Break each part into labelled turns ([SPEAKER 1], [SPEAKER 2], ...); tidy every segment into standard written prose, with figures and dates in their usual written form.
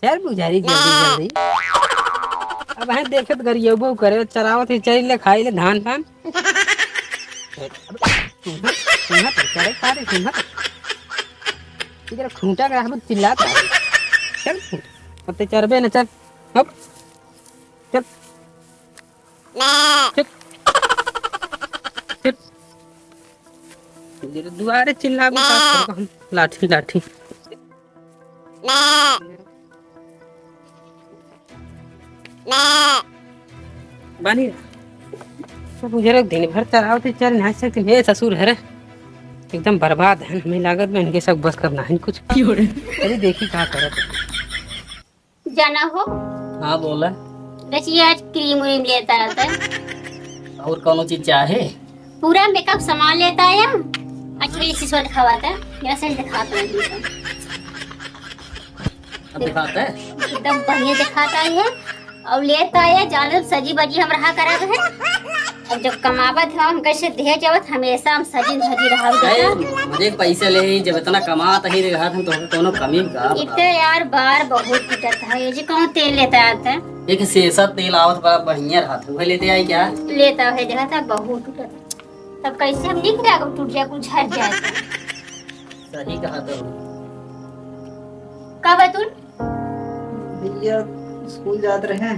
[SPEAKER 1] खैर बुझारी जल्दी जल्दी अब है देखत गरियोबो करे चरावत ही चरी ले खाई ले धान पान सुनत करे सारे सुनत इधर खूंटा का हम चिल्लाता चल पत्ते चरबे न चल हप चल चल चल दुआरे चिल्ला हम लाठी लाठी बानी मुझे दिन भर चरावते चल नहीं सकते मेरे ससुर है एकदम बर्बाद है हमें लागत में इनके सब बस करना है कुछ अरे देखी क्या कर
[SPEAKER 2] जाना हो।
[SPEAKER 3] हाँ बोला।
[SPEAKER 2] देखिए आज क्रीम व्रीम लेता आता है
[SPEAKER 3] और कौन चीज चाहे?
[SPEAKER 2] पूरा मेकअप सामान लेता है अच्छी सिसवा दिखावाता है मेरा सही दिखाता है
[SPEAKER 3] अब दिखाता है
[SPEAKER 2] एकदम बढ़िया दिखाता है और लेता है जाने सजी बजी हम रहा करा है अब जब कमावत है हम कैसे दे जावत हमेशा हम सजी धजी रहा
[SPEAKER 3] मुझे पैसे ले जब इतना कमाता ही रहा था तो कोनो कमी का
[SPEAKER 2] इतने यार बार बहुत पिटत है ये जी कौन तेल लेता आता है
[SPEAKER 3] एक सेसा तेल आवत बड़ा बढ़िया रहा था वह लेते आई क्या
[SPEAKER 2] लेता है जगह था बहुत टूटत तब कैसे हम लिख रहा टूट जाए कुछ झड़ जाए
[SPEAKER 3] सही कहा तो
[SPEAKER 2] कब है तू
[SPEAKER 4] भैया स्कूल जाते रहे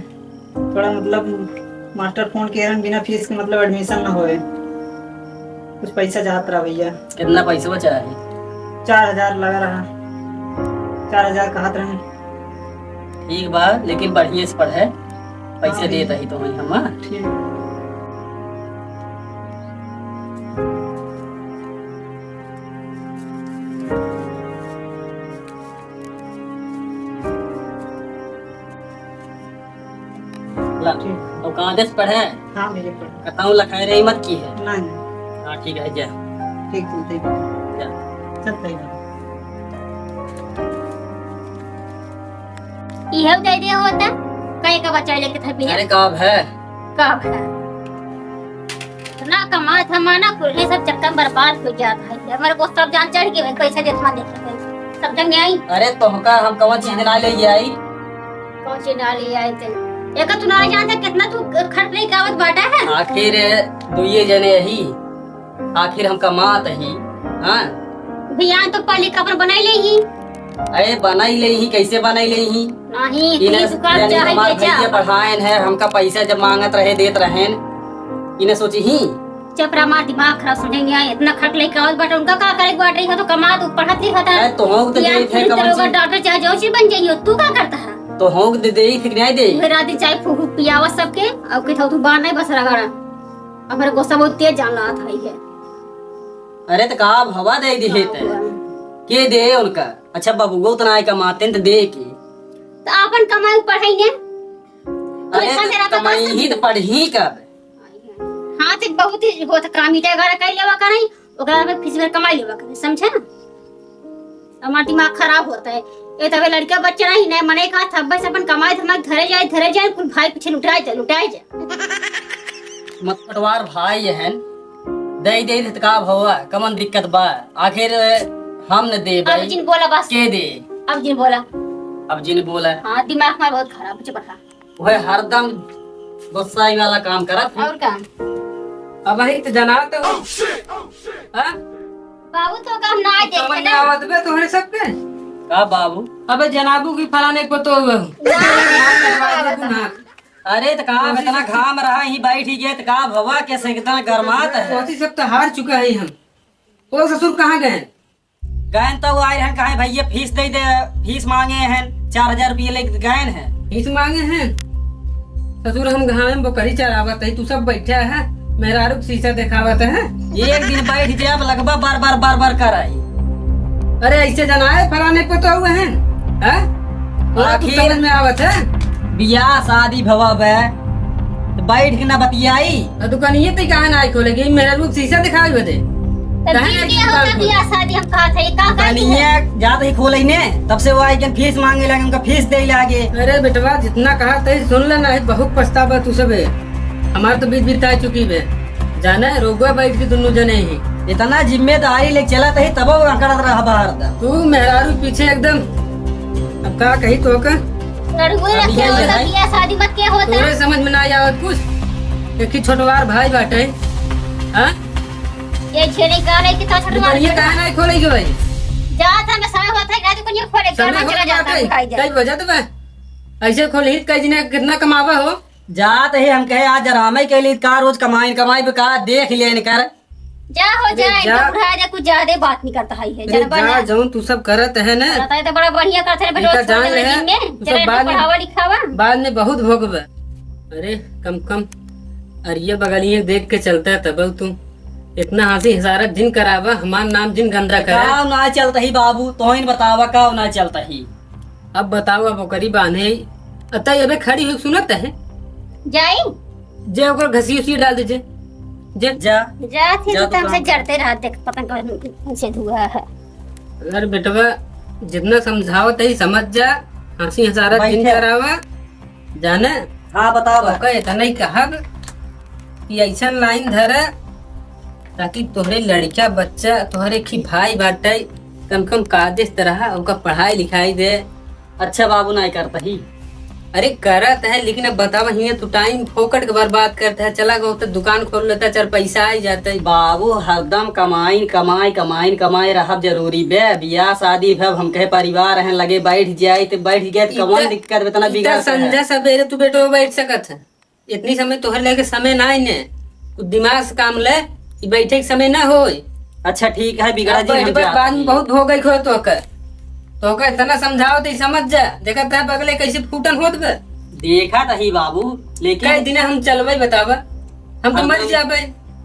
[SPEAKER 4] थोड़ा मतलब मास्टर फोन किए बिना फीस के मतलब एडमिशन ना होए कुछ पैसा जात रहा भैया।
[SPEAKER 3] कितना पैसा बचा है?
[SPEAKER 4] 4000 लगा रहा 4000 कहत रहे।
[SPEAKER 3] ठीक बा लेकिन बढ़िया से पढ़े पैसे देता ही तो हम
[SPEAKER 4] ठीक
[SPEAKER 3] और कहाँ देश पढ़े?
[SPEAKER 4] हाँ मेरे पर
[SPEAKER 3] कहता हूँ लखाई रही मत की है।
[SPEAKER 4] नहीं
[SPEAKER 3] हाँ ठीक है जा
[SPEAKER 4] ठीक चलते
[SPEAKER 3] जा
[SPEAKER 4] चलते
[SPEAKER 2] यह दे दिया होता कहीं का बच्चा लेके था भैया
[SPEAKER 3] अरे कब है
[SPEAKER 2] कब है ना कमा था माना कुल सब चक्कर बर्बाद हो जाता है हमारे को सब जान चढ़ के पैसा देता देखे सब जंग आई
[SPEAKER 3] अरे तोहका हम कौन चीज ना ले आई
[SPEAKER 2] कौन सी डाली आई थे एक तू ना जानता कितना तू खर्च नहीं कावत बाटा है
[SPEAKER 3] आखिर दुइये जने ही आखिर हम कमात ही हाँ
[SPEAKER 2] भैया तो पहले कपड़ बनाई ले ही
[SPEAKER 3] अरे बनाई ले ही कैसे बनाई ले ही
[SPEAKER 2] नहीं इतनी दुकान चाहे बेचा
[SPEAKER 3] पढ़ाएन है हमका पैसा जब मांगत रहे देत रहेन इन्हें सोची ही
[SPEAKER 2] चपरा मार दिमाग खराब समझेंगे इतना खर्च नहीं कावत बाटा उनका का करे बाटा रही हो तो कमा तू पढ़त लिखत है
[SPEAKER 3] तो हो तो देत है कौन सी
[SPEAKER 2] डॉक्टर चाहे जो चीज बन जाइयो तू का करता है
[SPEAKER 3] तो हो दे फिर नहीं दे
[SPEAKER 2] फिर रात चाय फूक पियावा सबके अब के तो बाहर नहीं बस रहा हमारे को सब तेज जानना था ये
[SPEAKER 3] अरे तो का हवा दे दी है के दे उनका अच्छा बाबू वो उतना कमाते तो दे के
[SPEAKER 2] तो अपन कमाई पढ़ाई ने
[SPEAKER 3] अरे तो कमाई ही तो पढ़ी कर
[SPEAKER 2] हां से बहुत ही होत काम ही तेरा कर लेवा करे ओकरा में फीस में कमाई लेवा करे समझे ना हमारा दिमाग खराब होता है ये तबे लड़का बच्चा नहीं नहीं मने का था बस अपन कमाए हमारे धरे जाए कुल भाई पीछे लुटाए जा
[SPEAKER 3] मत पटवार भाई है दे दे का भवा कमन दिक्कत बा आखिर हम न दे
[SPEAKER 2] अब जिन बोला बस
[SPEAKER 3] के दे
[SPEAKER 2] अब जिन बोला हां दिमाग में बहुत खराब है पढ़ा
[SPEAKER 3] वह हरदम गुस्साई वाला काम करत
[SPEAKER 2] और काम
[SPEAKER 1] अब ही तो जना तो हां
[SPEAKER 2] बाबू तो काम ना देखे ना
[SPEAKER 1] आवत बे तोहरे सबके
[SPEAKER 3] का बाबू
[SPEAKER 1] अबे जनाबू की फलाने को तो
[SPEAKER 3] अरे तो कहा इतना घाम रहा ही बैठ ही गए तो का भवा कैसे कितना गर्मात है
[SPEAKER 1] सब तो हार चुका है हम वो ससुर कहाँ गए
[SPEAKER 3] गए तो आए हैं कहे भैया फीस दे फीस मांगे हैं 4000 रुपये लेके गए हैं
[SPEAKER 1] फीस मांगे हैं ससुर हम घाम में बकरी चरावत है तू सब बैठा है मेरा रुक शीशा दिखावत है
[SPEAKER 3] एक दिन बैठ जाए लगभग बार बार कर आई
[SPEAKER 1] अरे ऐसे जनाए फलाने को तो हुए हैं आखिर में आवत है
[SPEAKER 3] बियाह शादी भवा बे तो बैठ के ना बतियाई
[SPEAKER 1] दुकान ये तो कहा ना खोलेगी मेरा रुक शीशा दिखाई बदे
[SPEAKER 2] शादी हम कहा था ये का
[SPEAKER 3] जाते ही खोले ने तब से वो आई के फीस मांगे लगे उनका फीस दे लागे
[SPEAKER 1] अरे बेटवा जितना कहा था सुन लेना है बहुत पछतावा तू सब हमारे तो बीत बीता चुकी है जाना है रोगवा बैठ के दोनों जने ही
[SPEAKER 3] इतना जिम्मेदारी लेके चला तब वो करत रहा बाहर
[SPEAKER 1] तू मेहरारू पीछे एकदम अब का कही तो का
[SPEAKER 2] लड़ुए
[SPEAKER 3] अब
[SPEAKER 2] रखे
[SPEAKER 3] ये
[SPEAKER 2] होता
[SPEAKER 3] है।
[SPEAKER 2] बियाह शादी मत के होता
[SPEAKER 1] तोरे समझ में ना आवत कुछ एक ही छोटवार भाई बाटे। हां
[SPEAKER 2] ये छेड़े का नहीं कि तो छोटे
[SPEAKER 1] दुकानिया
[SPEAKER 2] मार
[SPEAKER 1] काहे ना खोले के भाई?
[SPEAKER 2] जा था मैं समय होता है गाड़ी को नहीं खोले घर में चला जाता है खाई
[SPEAKER 1] कई वजह तो बा ऐसे खोले कई दिन कितना कमावा हो।
[SPEAKER 3] जात है हम कहे आज आराम के लिए का रोज कमाई बेका देख लेन कर।
[SPEAKER 2] जा हो
[SPEAKER 1] अरे
[SPEAKER 2] जाए
[SPEAKER 1] जा।
[SPEAKER 2] तो बुढ़ा जा कुछ ज्यादा बात नहीं करता है
[SPEAKER 1] अरे
[SPEAKER 2] जरा बना
[SPEAKER 1] जा जाऊं तू सब करत है ना
[SPEAKER 2] रहता है तो बड़ा बढ़िया करते हैं
[SPEAKER 1] इनका
[SPEAKER 2] बेटा
[SPEAKER 1] जान
[SPEAKER 2] छोड़
[SPEAKER 1] ले
[SPEAKER 2] दे
[SPEAKER 1] है,
[SPEAKER 2] दिन में
[SPEAKER 1] तो
[SPEAKER 2] चले
[SPEAKER 1] बाद में-
[SPEAKER 2] पढ़ावा लिखावा
[SPEAKER 1] बाद में बहुत भोगबे। अरे कम कम अरे ये बगलिए देख के चलता है तब तू इतना हंसी हजारत दिन करावा हमार नाम दिन गंदा करे।
[SPEAKER 3] का ना चलता ही बाबू तो इन बतावा का ना चलता ही।
[SPEAKER 1] अब बताओ अब ओकरी बांधे अतः अबे खड़ी हुई सुनत है
[SPEAKER 2] जाई
[SPEAKER 1] जे ओकर घसी उसी डाल दीजिए जे
[SPEAKER 3] जा
[SPEAKER 2] जा थी
[SPEAKER 3] जा
[SPEAKER 2] तो
[SPEAKER 3] तो
[SPEAKER 2] हमसे
[SPEAKER 3] काम
[SPEAKER 2] जड़ते रहा देख पतंग से धुआ है
[SPEAKER 1] अरे बेटवा जितना समझाओ तही समझ जा हंसी हजारत दिन
[SPEAKER 3] बैठे।
[SPEAKER 1] करावा जाने
[SPEAKER 3] हाँ बतावा
[SPEAKER 1] ओका इतना ही कहा कि ऐसा लाइन धरे ताकि तोहरे लड़का बच्चा तोहरे की भाई बाटे कम कम कादिस तरह उनका पढ़ाई लिखाई दे।
[SPEAKER 3] अच्छा बाबू ना करता ही।
[SPEAKER 1] अरे करत है लेकिन अब बतावा हिया तू टाइम फोकट के बर्बाद करता है चला गो तो दुकान खोल लेता चार पैसा आ जाता है।
[SPEAKER 3] बाबू हरदम कमाई रहब जरूरी बे बियाह शादी भब हम कहे परिवार हैं लगे बैठ जाए तो बैठ गए तो कौन दिक्कत इतना बिगड़
[SPEAKER 1] इतना संजा सवेरे तू बेटो बैठ सकत है इतनी समय तोहरे लेके समय ना ही ने कुछ दिमाग से काम ले कि बैठे के समय ना हो।
[SPEAKER 3] अच्छा ठीक है बिगड़ा जी हम
[SPEAKER 1] बाद
[SPEAKER 3] जाते
[SPEAKER 1] में
[SPEAKER 3] हैं।
[SPEAKER 1] बहुत हो गई खो तो का इतना समझाओ तो समझ जा देखा था बगले कैसे फूटन होत बे।
[SPEAKER 3] देखा था ही बाबू
[SPEAKER 1] कई
[SPEAKER 3] लेकिन
[SPEAKER 1] दिन हम चलवे बतावा हम तो मर
[SPEAKER 3] हरदम-
[SPEAKER 1] जाबे।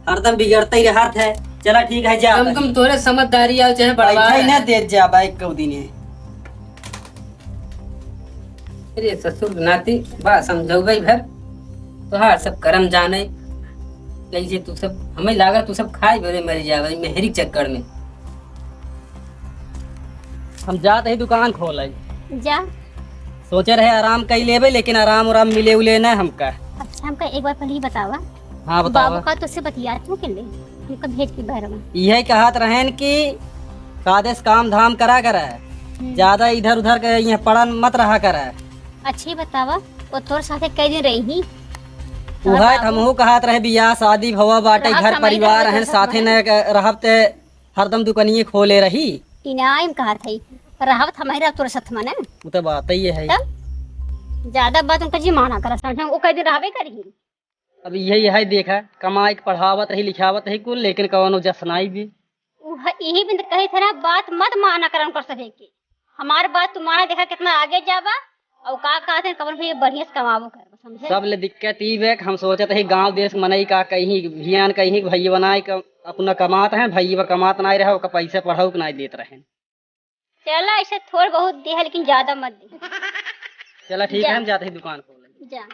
[SPEAKER 3] हरदम बिगड़ता ही रहत है। चला ठीक है जा
[SPEAKER 1] कम कम तोरे समझदारी आओ चाहे
[SPEAKER 3] बैठा
[SPEAKER 1] बड़वा
[SPEAKER 3] ही ना दे जा बाइक को दिन
[SPEAKER 1] अरे ससुर नाती बा समझो भाई भर तोहार सब कर्म जाने कैसे तू सब हमें लागा तू सब खाई बरे मर जावे मेहरी चक्कर में।
[SPEAKER 3] हम जाते ही दुकान खोल
[SPEAKER 2] जा
[SPEAKER 3] सोचे रहे आराम कई लेबे लेकिन आराम उराम मिले उले ना हमका।
[SPEAKER 2] अच्छा हमका एक बार पहले ही बतावा
[SPEAKER 3] हाँ
[SPEAKER 2] बाबू
[SPEAKER 3] बतावा
[SPEAKER 2] का तुझसे बतिया तू के ले हमका भेज के बहर में
[SPEAKER 3] यही कहत रहन कि कादेश काम धाम करा करे ज्यादा इधर उधर के यहाँ पड़न मत रहा करे।
[SPEAKER 2] अच्छी बतावा वो तोर साथे कई दिन रही ही
[SPEAKER 3] उहे हमहू कहत रहे बियाह शादी भवा बाटे
[SPEAKER 2] रहब
[SPEAKER 3] घर
[SPEAKER 2] समय
[SPEAKER 3] परिवार
[SPEAKER 2] रहब
[SPEAKER 3] हैं
[SPEAKER 2] तो
[SPEAKER 3] साथे न रहब ते हरदम दुकानिए खोले रही।
[SPEAKER 2] इनाम कहा थी रहत हमारा तोर साथ में ना
[SPEAKER 3] वो तो बात ही है।
[SPEAKER 2] तब ज्यादा बात उनका जी माना करा समझ वो कई दिन रहबे करी
[SPEAKER 3] अब यही है देखा कमाई के पढ़ावत रही लिखावत रही कुल लेकिन कौनो जसनाई भी
[SPEAKER 2] यही बिंद कही थे ना बात मत माना करन कर सके के हमार बात तुम्हारा देखा कितना आगे जावा और का कहते हैं कबर भी बढ़िया से कमाबो कर समझे
[SPEAKER 3] सब ले दिक्कत ई बे हम सोचते ही गांव देश मनई का कहीं भियान कहीं भई बनाए अपना कमात है भई कमात नहीं रहे ओका पैसे पढ़ाऊ के नहीं देत रहे।
[SPEAKER 2] चला ऐसे थोड़ बहुत दे है लेकिन ज्यादा मत दे
[SPEAKER 3] चला ठीक है
[SPEAKER 2] जा।
[SPEAKER 3] हम जाते ही दुकान खोले।
[SPEAKER 2] जा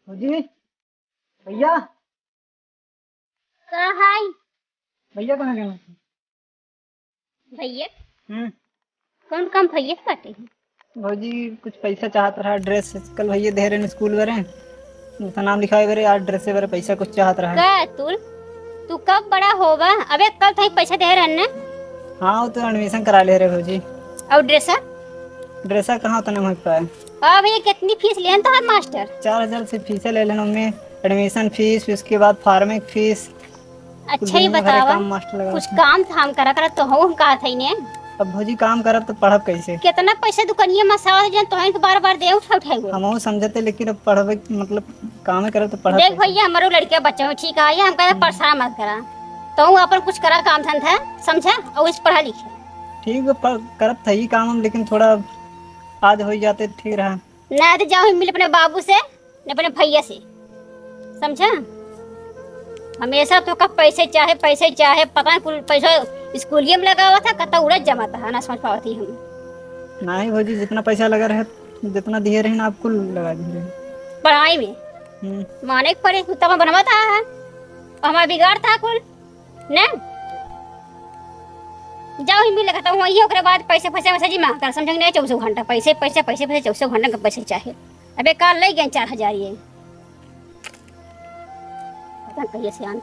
[SPEAKER 4] जी भैया
[SPEAKER 2] का हाय
[SPEAKER 4] भैया कहाँ गए?
[SPEAKER 2] भैया
[SPEAKER 4] हम्म
[SPEAKER 2] कौन काम भैया से बाटे
[SPEAKER 4] भौजी कुछ पैसा चाहत रहा ड्रेस कल भैया दे रहे स्कूल वरे तो नाम लिखाए वरे आज ड्रेस वरे पैसा कुछ चाहत रहा।
[SPEAKER 2] का तू कब बड़ा होगा अबे कल थे पैसा दे रहन ना
[SPEAKER 4] हाँ वो तो एडमिशन करा ले रहे भौजी।
[SPEAKER 2] और ड्रेसा
[SPEAKER 4] ड्रेसा कहाँ उतना हो पाए
[SPEAKER 2] भैया कितनी फीस लेन तो है मास्टर
[SPEAKER 4] 4000 से फीस ले लेना उनमें एडमिशन फीस फिर उसके बाद फार्मिक फीस
[SPEAKER 2] अच्छा ही
[SPEAKER 4] दुनिया भर के
[SPEAKER 2] बतावा
[SPEAKER 4] काम मास्टर लगा
[SPEAKER 2] कुछ काम धाम करा तो हम कहा था ने
[SPEAKER 4] अब भौजी काम करब तो पढ़ब कैसे
[SPEAKER 2] कितना पैसा दुकानिया में सावा जन तोहन के बार बार दे उठाए
[SPEAKER 4] हम समझते लेकिन अब पढ़बे मतलब काम करब तो पढ़ब
[SPEAKER 2] देख
[SPEAKER 4] कैसे?
[SPEAKER 2] भैया हमारो लड़के बच्चा हो ठीक है हम कहते परेशान मत करा तो अपन कुछ करा काम धंधा समझा और इस पढ़ा लिखे
[SPEAKER 4] ठीक है करब था ही काम हम लेकिन थोड़ा आज हो जाते ठीक रहा।
[SPEAKER 2] ना तो जाओ मिल अपने बाबू से न अपने भैया से समझा हमेशा तो का पैसे चाहे पता नहीं कुल पैसा स्कूलिए में लगा हुआ था कता उड़द जमा था ना समझ पाती हम
[SPEAKER 4] नहीं भौजी जितना पैसा लगा रहे जितना दिए रहे ना आपको लगा दिए रहे।
[SPEAKER 2] पढ़ाई में माने के पड़े तब बनवा था हमारा बिगाड़ था कुल न जाओ ही मिले तो वही ओकरे बाद पैसे पैसे मैसेज मांगता समझ नहीं 24 घंटा पैसे पैसे पैसे पैसे 24 घंटा का पैसे चाहिए। अबे काल ले गए 4000 ये पता कहिए से आन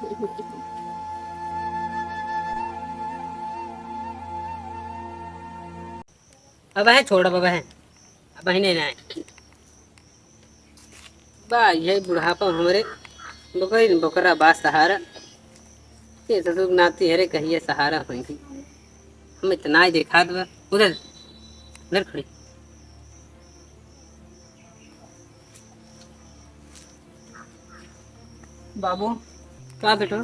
[SPEAKER 1] अब है छोड़ अब है अब ही नहीं ना बा ये बुढ़ापा हमारे बकरी बकरा बा सहारा ये ससुर नाती हरे कहिए सहारा होगी हम इतना ही देखा दो उधर उधर खड़ी
[SPEAKER 4] बाबू
[SPEAKER 1] कहाँ बेटो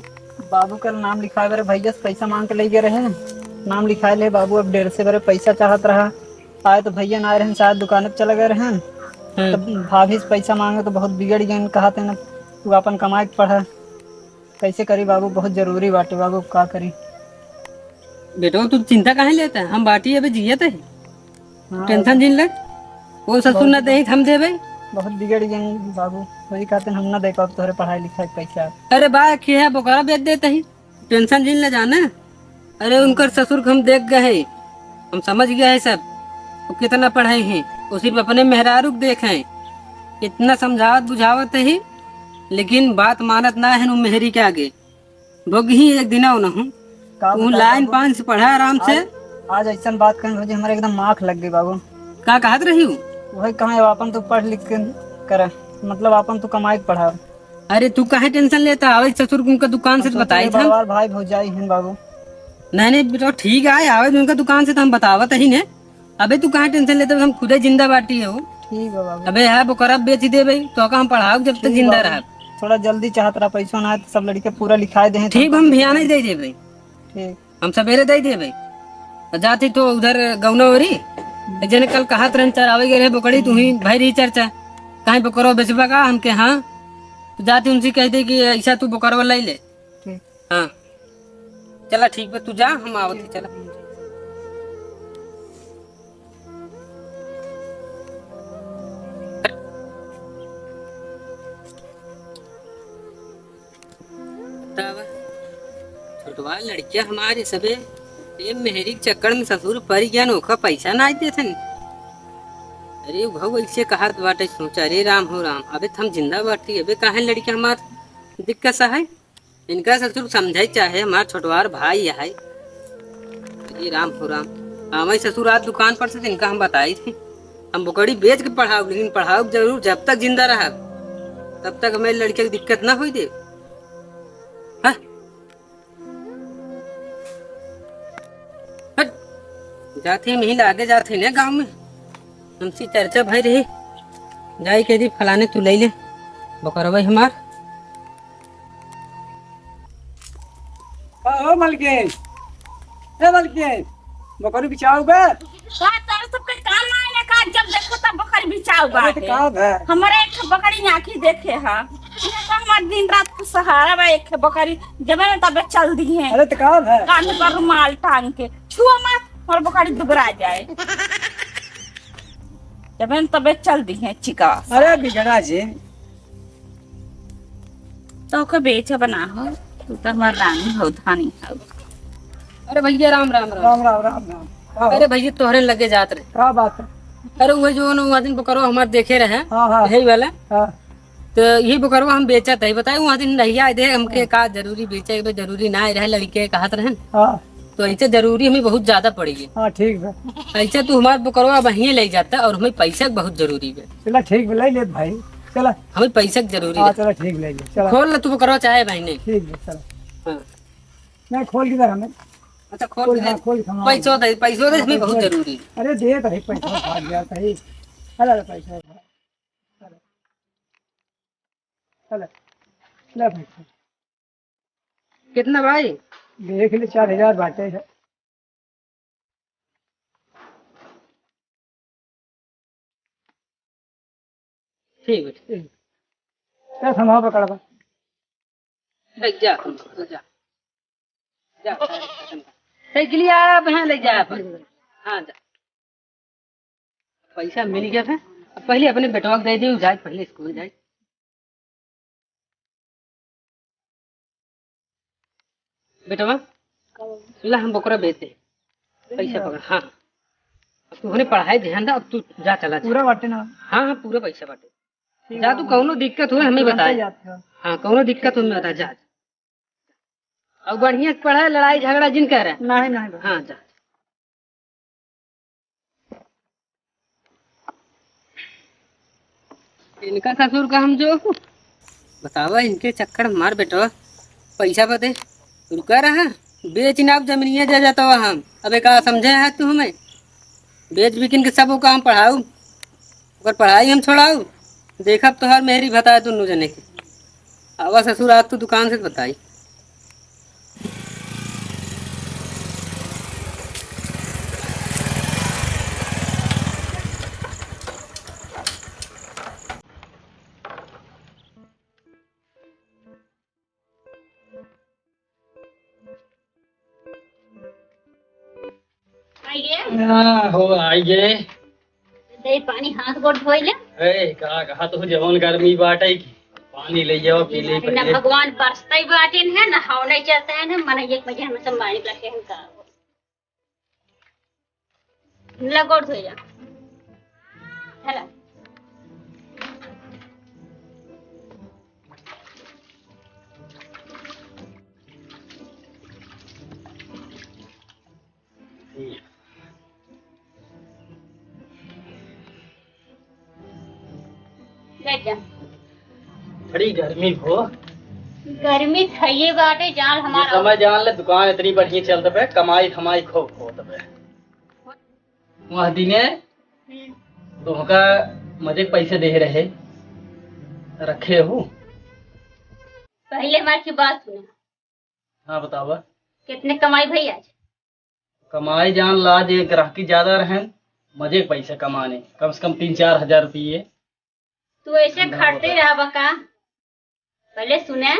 [SPEAKER 4] बाबू कल नाम लिखा मेरे भैया से पैसा मांग के ले गए रहे। नाम लिखा ले बाबू अब 1.5 से बड़े पैसा चाहत रहा। आए तो भैया ना रहे शायद दुकान पे चले गए रहे। तब भाभी से पैसा मांगे तो बहुत बिगड़ गए कहा थे ना तू अपन कमाए के पढ़ा कैसे करी बाबू बहुत जरूरी बाटे बाबू का करी।
[SPEAKER 1] बेटो तू चिंता काहे लेता है हम बाटी अबे जियत है
[SPEAKER 4] हाँ,
[SPEAKER 1] टेंशन जिन लग वो ससुर ना दे हम देबे
[SPEAKER 4] बहुत बिगड़ गए बाबू वही कहते हम ना दे पाओ तोहरे पढ़ाई लिखाई के पैसा।
[SPEAKER 1] अरे बा की है बोकरा बेच देते ही टेंशन जिन ले जाना। अरे उनकर ससुर को हम देख गए हम समझ गए है सब वो कितना पढ़े हैं वो सिर्फ अपने मेहरारू को देखे इतना समझावत बुझावत है लेकिन बात मानत ना है मेहरी के आगे भोग ही एक दिन ना हूँ तू लाइन 5 से पढ़ा आराम से।
[SPEAKER 4] आज ऐसा बात करें भौजी हमारे एकदम आँख लग गई बाबू।
[SPEAKER 1] का कहत रही हूँ
[SPEAKER 4] वही कहे अपन तू पढ़ लिख के करे मतलब अपन तू कमाई के पढ़ा।
[SPEAKER 1] अरे तू काहे टेंशन लेता आवे ससुर उनका दुकान से तो बताई था
[SPEAKER 4] बार भाई भौजाई हैं बाबू।
[SPEAKER 1] नहीं बेटा ठीक है आवे उनका दुकान से तो हम बतावत ही ने। अबे तू काहे टेंशन लेता हम खुदे जिंदा बाटी है वो।
[SPEAKER 4] ठीक है बाबू।
[SPEAKER 1] अबे है बोकरा बेच दे भाई तो का हम पढ़ाओ जब तक जिंदा रहा।
[SPEAKER 4] थोड़ा जल्दी चाहत रहा पैसा ना तो सब लड़के पूरा लिखाए दे।
[SPEAKER 1] ठीक हम भियान ही दे दे भाई
[SPEAKER 4] ठीक
[SPEAKER 1] हम सवेरे दे दे भाई जाती तो उधर गौनवरी जने कल कहा तरन चरावे गए बोकड़ी तू ही भाई रही चर्चा कहीं बोकरो बेचबा का हमके हाँ तो जाती उनसे कहते कि ऐसा तू बोकरवा ले ले।
[SPEAKER 4] ठीक
[SPEAKER 1] हाँ चला ठीक बा तू जा हम आवत चला। छोटवा लड़कियां हमारे सबे ये मेहरी के चक्कर में ससुर पड़ गया नोखा पैसा ना आते थे। अरे भाऊ ऐसे कहा बाटे सोचा अरे राम हो राम अबे हम जिंदा बाटी अबे कहा लड़कियां हमार दिक्कत सा है इनका ससुर समझाई चाहे हमार छोटवार भाई है। अरे राम हो राम हमारे ससुर आज दुकान पर से इनका हम बताई थी हम बोकड़ी बेच के पढ़ाओ लेकिन पढ़ाओ जरूर जब तक जिंदा रहा तब तक हमें लड़के की दिक्कत ना हुई दे। हाँ? जाते मिल आगे जाते ना गांव में हमसे चर्चा भई रही जाई कह दी फलाने तू ले ले बकरवा हमार।
[SPEAKER 5] ओ मलकिन ए मलकिन बकरी बिचाऊ बे
[SPEAKER 6] का तार सबके काम ना आने का जब देखो तब बकरी बिचाऊ बा
[SPEAKER 5] अरे का है
[SPEAKER 6] हमारे एक बकरी आंखी देखे हा ये तो हमार दिन रात को सहारा बा एक बकरी जब मैं तब चल दी है
[SPEAKER 5] अरे तो का है
[SPEAKER 6] कान पर रुमाल टांग के छुआ मत और बकरी दुबरा जाए जब मैं तब चल दी है चिका
[SPEAKER 5] अरे बिगड़ा जी
[SPEAKER 6] तो के बेच बना हो तू तो हमार रानी हो धानी हो।
[SPEAKER 1] अरे भैया राम राम राम
[SPEAKER 5] राम राम राम राम
[SPEAKER 1] अरे भैया तोहरे लगे जात रहे।
[SPEAKER 5] का बात है
[SPEAKER 1] अरे वो जो वहाँ दिन बकरवा हमारे देखे रहे
[SPEAKER 5] हाँ हाँ
[SPEAKER 1] यही वाला
[SPEAKER 5] हाँ
[SPEAKER 1] तो यही बकरवा हम बेचा था बताए वहाँ दिन नहीं आए थे हमके का जरूरी बेचे जरूरी ना आए रहे लड़के कहत रहे
[SPEAKER 5] हाँ
[SPEAKER 1] तो ऐसे जरूरी हमें बहुत ज्यादा पड़ी है।
[SPEAKER 5] हाँ ठीक है
[SPEAKER 1] ऐसे तू हमारे बकरवा वहीं ले जाता और हमें पैसा के बहुत जरूरी है।
[SPEAKER 5] चला ठीक है ले ले भाई चला
[SPEAKER 1] हमें पैसा की जरूरी
[SPEAKER 5] हाँ
[SPEAKER 1] है।
[SPEAKER 5] चला ठीक ले ले चला
[SPEAKER 1] खोल ला तू बकरवा चाहे भाई नहीं।
[SPEAKER 5] ठीक है चला
[SPEAKER 1] हाँ
[SPEAKER 5] मैं खोल किधर हमें
[SPEAKER 1] अच्छा खोल
[SPEAKER 5] हाँ, खोल खमा
[SPEAKER 1] पैसों दे हमें बहुत जरूरी है।
[SPEAKER 5] अरे दे भाई पैसा भाग गया सही अरे पैसा चला ले भाई
[SPEAKER 1] कितना भाई
[SPEAKER 5] देख ले 4000 बाटे है
[SPEAKER 1] ठीक है ठीक
[SPEAKER 5] क्या संभाव पकड़ बा
[SPEAKER 1] है। जा जा जा साइकिल आया बहन ले जा अपन हाँ जा पैसा मिल गया था अब पहले अपने बेटवा को दे दी जाए पहले स्कूल जाए। बेटवा ला हम बकरा बेचते पैसा पकड़। हाँ अब तूने पढ़ाई ध्यान दा, अब तू जा चला जा।
[SPEAKER 4] पूरा बाटे ना?
[SPEAKER 1] हाँ हाँ पूरा पैसा बाटे। जा तू, कौनो दिक्कत हो हमें बताए। हाँ कौनो दिक्कत हो हमें बता जा। अब बढ़िया से पढ़ा, लड़ाई झगड़ा जिन कह रहा है।
[SPEAKER 4] नहीं नहीं।
[SPEAKER 1] हाँ जा। इनका ससुर का हम जो बतावा, इनके चक्कर में मार बेटा पैसा बदे रुका रहा, बेच ना अब जमीनिया जा जाता हुआ हम। अबे का समझे है तू हमें? बेच बिकिन के सब काम पढ़ाऊ, अगर पढ़ाई हम छोड़ाऊ। देखा तो हर मेहरी बताए दोनों जने की। आवा ससुर आज तू दुकान से बताई।
[SPEAKER 3] हो आइए।
[SPEAKER 2] दे पानी हाथ गोड़ धोई ले।
[SPEAKER 3] ए कहा तो जवन गर्मी बाटे की पानी ले जाओ पी ले।
[SPEAKER 2] ना भगवान बरसते बाटिन है, ना हवने चलते हैं, मन एक बजे हम सब मारी लगे हैं का लगोड़ धोई जा। हेला बैठ जा।
[SPEAKER 3] बड़ी गर्मी हो।
[SPEAKER 2] गर्मी थई बाटे जान हमारा।
[SPEAKER 3] समय जान ले दुकान इतनी बढ़िया चलत पे, कमाई खमाई खूब होत पे। वह दिने तुमका मजे पैसे दे रहे रखे हो।
[SPEAKER 2] पहले हमारी की बात सुने।
[SPEAKER 3] हाँ बतावा।
[SPEAKER 2] कितने कमाई भई आज?
[SPEAKER 3] कमाई जान लाज ग्राहकी ज्यादा रहे, मजे पैसे कमाने कम से कम 3-4 हजार रुपये।
[SPEAKER 2] तू ऐसे खड़ते रहा बका। पहले सुने,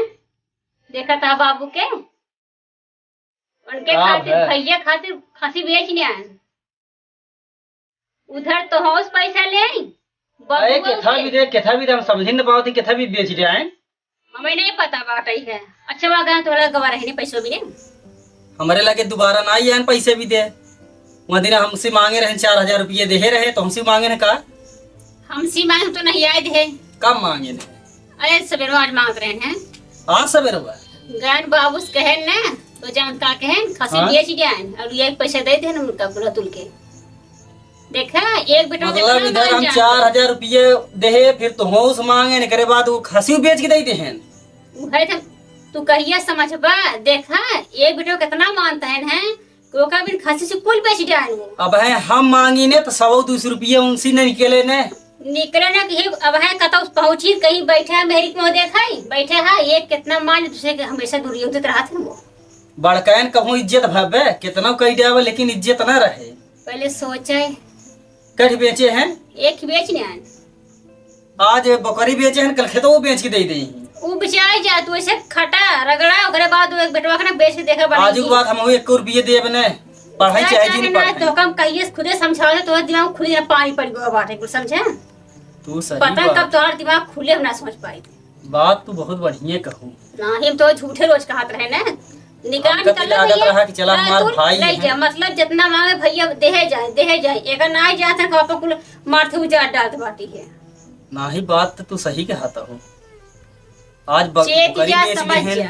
[SPEAKER 2] देखा था बाबू के उनके खातिर भैया खातिर खसी बेचने आए। उधर तो हौस पैसा ले आई।
[SPEAKER 3] केथा भी हम समझ न पाओ थी, केथा भी बेच रहे हैं।
[SPEAKER 2] हमें नहीं पता बात है। अच्छा बागा थोड़ा गवार है नहीं पैसों भी
[SPEAKER 3] हमारे लगे दोबारा ना आई पैसे भी दे। वहाँ दिन हमसे मांगे रहे 4 हजार रुपये दे रहे, तो हमसे मांगे न का?
[SPEAKER 2] हमसे मांगे तो नहीं याद है।
[SPEAKER 3] कब मांगे ने?
[SPEAKER 2] अरे सवेरे आज मांग रहे हैं।
[SPEAKER 3] आज सवेरे हुआ
[SPEAKER 2] गान बाबू से कहे न तो जान का कहे खसी बेच गए और ये पैसे दे दे उनका बुला तुल के। देखा एक बेटा
[SPEAKER 3] मतलब इधर हम 4 हजार रुपये दे, फिर तो होश मांगे न करे बाद वो खसी बेच के देते हैं।
[SPEAKER 2] तू कहिए समझबा। देखा एक बेटा कितना मानता है का बिन खसी से कुल बेच जाए वो।
[SPEAKER 3] अब है हम मांगी ने तो 100-200 रुपये उनसे न निकले ने।
[SPEAKER 2] निकले ना कि अब है कता पहुंची कहीं बैठे है मेरी को देखा बैठे है एक कितना मान दूसरे के हमेशा दूरी होते रहा था वो।
[SPEAKER 3] बड़कैन कहूँ इज्जत भवे कितना कह जावे लेकिन इज्जत ना रहे।
[SPEAKER 2] पहले सोचे
[SPEAKER 3] कठ बेचे हैं,
[SPEAKER 2] एक बेचने आए
[SPEAKER 3] आज बकरी बेचे हैं, कल खेतो बेच के दे दी।
[SPEAKER 2] वो बेचाई जा तू ऐसे खटा रगड़ा ओकरे बाद एक बेटवा के बेच के देखा बड़ा।
[SPEAKER 3] आज के बाद हम 1 रुपये देब ने पढ़ाई चाहिए नहीं पढ़ाई।
[SPEAKER 2] तो कम कहिए खुदे समझाओ तो दिमाग खुद पानी पड़ गया बाटे कुछ समझे।
[SPEAKER 3] तू सही
[SPEAKER 2] पता कब तुम्हारा दिमाग खुले ना समझ पाई।
[SPEAKER 3] बात तू बहुत बढ़िया कहूँ।
[SPEAKER 2] नहीं तो झूठे रोज कहत रहे ना। निकाल
[SPEAKER 3] कि चला हमारा भाई है।
[SPEAKER 2] मतलब जितना मांगे भैया देहे जाए एक ना जाते पापा कुल मारते उजाड़ डालते बाटी है।
[SPEAKER 3] नहीं बात तो तू सही कहता हो। आज बकरी बेच दे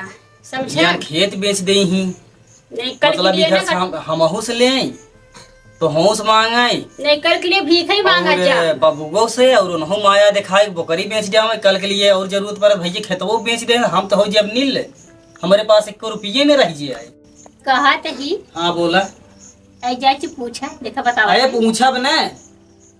[SPEAKER 3] हैं, खेत बेच दे ही, मतलब इधर से हमहू से ले तो होश मांगाई
[SPEAKER 2] नहीं कल के लिए भीख ही मांगा जा
[SPEAKER 3] बबुगो से और उन्हों माया दिखाई बकरी बेच जावे कल के लिए और जरूरत पर भैया खेतवो बेच दे। हम तो हो जब नील हमारे पास 1 रुपये नहीं रह जाए।
[SPEAKER 2] कहा तही।
[SPEAKER 3] हाँ बोला।
[SPEAKER 2] जाए पूछा देखा बताओ।
[SPEAKER 3] अरे पूछा बने